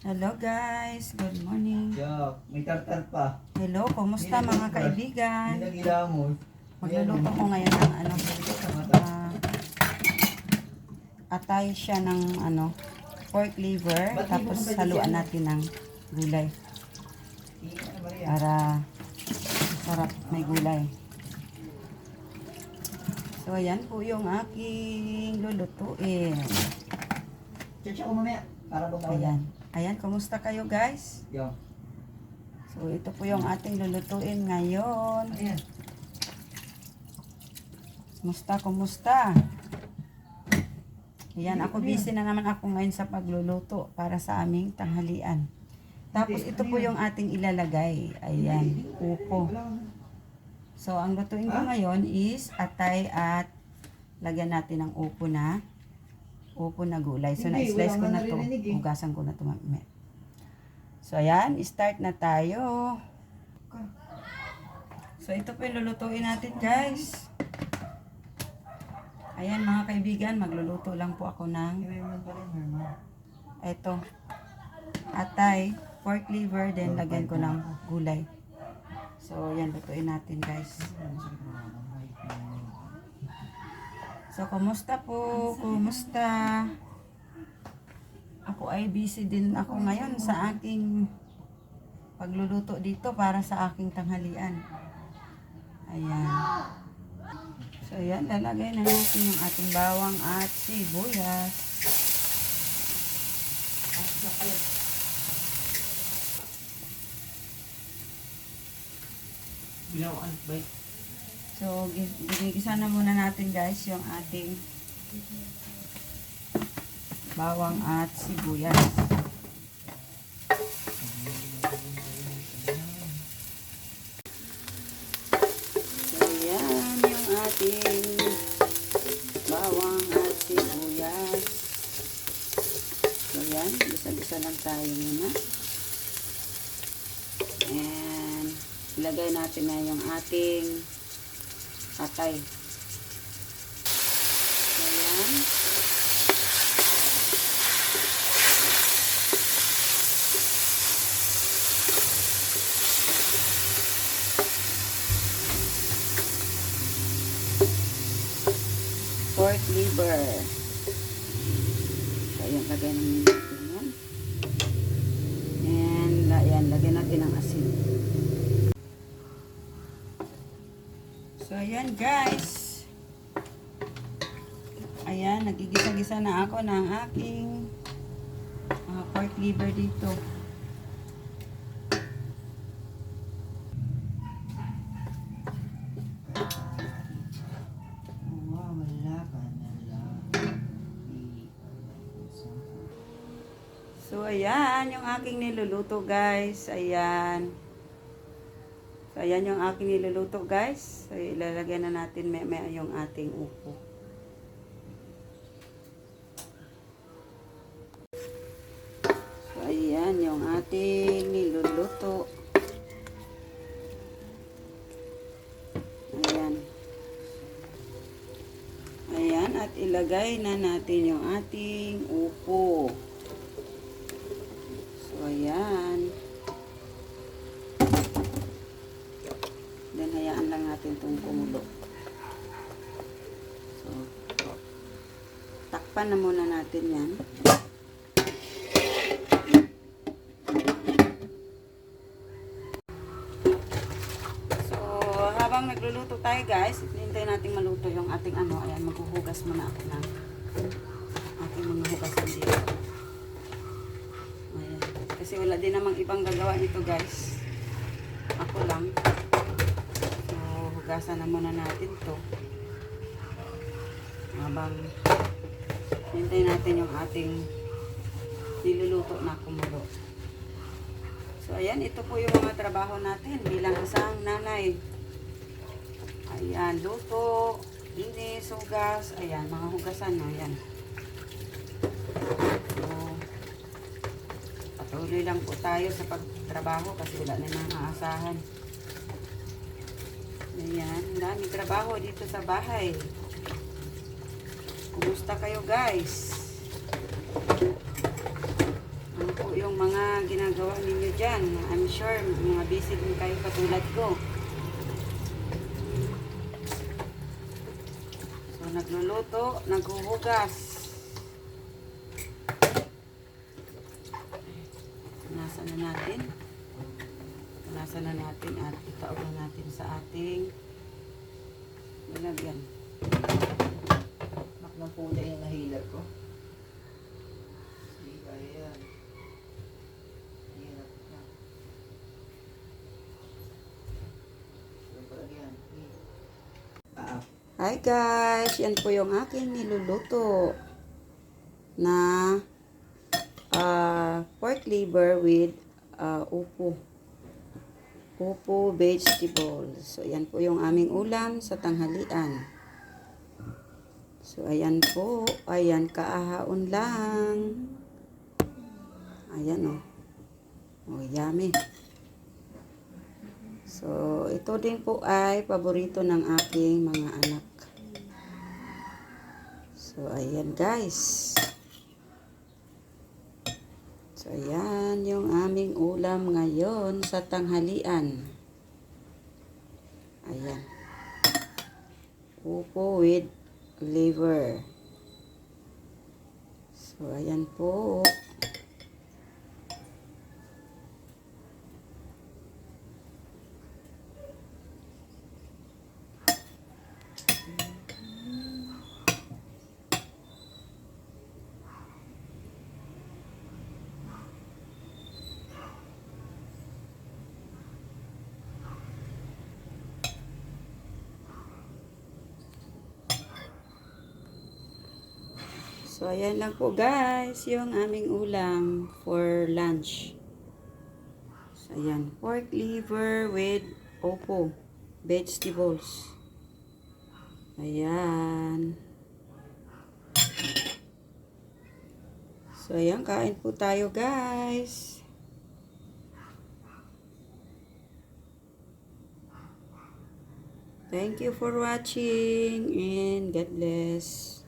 Hello guys, good morning. Yo, may tartar pa. Hello, kumusta mga kaibigan? Nilagilamos. Magluluto ko ngayon ng atay siya ng pork liver, tapos haluan natin ng gulay para sarap may gulay. So ayan po yung aking lulutuin. Check ko mamaya. Para bang Ayan. Ayan, kumusta kayo guys? Yo. So ito po yung ating lulutuin ngayon. Ayan. Kumusta? Ayan, ako busy na naman ako ngayon sa pagluluto para sa aming tanghalian. Tapos ito po yung ating ilalagay. Ayan, upo. So ang lutuin ko ngayon is atay at lagyan natin ng upo na gulay. So na-slice ko na to. Hugasan ko na to mamaya. So ayan, start na tayo. So ito po yung lulutuin natin guys. Ayan mga kaibigan, magluluto lang po ako ng eto, atay, pork liver, then lagyan ko ng gulay. So yan, lutuin natin guys. So kumusta po? Kumusta? Ako ay busy din ako ngayon sa aking pagluluto dito para sa aking tanghalian. Ayan. So yan, lalagay na natin yung ating bawang at sibuyas. So ginigisa na muna natin guys yung ating bawang at sibuyas. Ating bawang at sibuyas. So yan, bisa-bisa lang tayo muna. And ilagay natin na yung ating atay. So yan. Pork liver. So, ayan, lagay natin yan. And, ayan, lagyan natin ng asin. So, ayan guys. Ayan, nagigisa-gisa na ako ng aking pork liver dito. So, ayan, yung aking niluluto, guys. Ayan. So, ayan yung aking niluluto, guys. So, ilalagay na natin may yung ating upo. So, ayan yung ating niluluto. Ayan. Ayan, at ilagay na natin yung ating upo. Ayan. Then, hayaan lang natin itong kumulo. So, takpan na muna natin yan. So, habang nagluluto tayo guys, hintayin natin maluto yung ating ayan, maghuhugas muna ako ng ating mga hugasan dito. Kasi wala din namang ibang gagawa nito guys. Ako lang. So, hugasan na muna natin to. Habang hintayin natin yung ating niluluto na kumulo. So, ayan. Ito po yung mga trabaho natin bilang isang nanay. Ayan. Luto, linis, hugas. Ayan. Mga hugasan. Ayan. Tuloy lang po tayo sa pagtrabaho kasi wala na nang aasahan. Ayan, daming trabaho dito sa bahay. Kumusta kayo guys? Ano po yung yung mga ginagawa ninyo dyan. I'm sure mga busy din kayo katulad ko. So, nagluluto, naghuhugas. Punasan na natin. Punasan na natin at itaog na natin sa ating nilagyan. Maknang pula yung nahilar ko. Sige, kaya yan. Hirap na. Yung palagyan. Hi guys! Yan po yung aking niluluto na pork liver with upo. Upo vegetables. So, yan po yung aming ulam sa tanghalian. So, ayan po. Ayan, kaahaon lang. Ayan o. Oh, yummy. So, ito din po ay paborito ng aking mga anak. So, ayan guys. So, ayan yung aming ulam ngayon sa tanghalian. Ayan. Upo with liver. So, ayan po. So, ayan lang po guys, yung aming ulam for lunch. So, ayan, pork liver with opo, vegetables. Ayan. So, ayan, kain po tayo guys. Thank you for watching and God bless.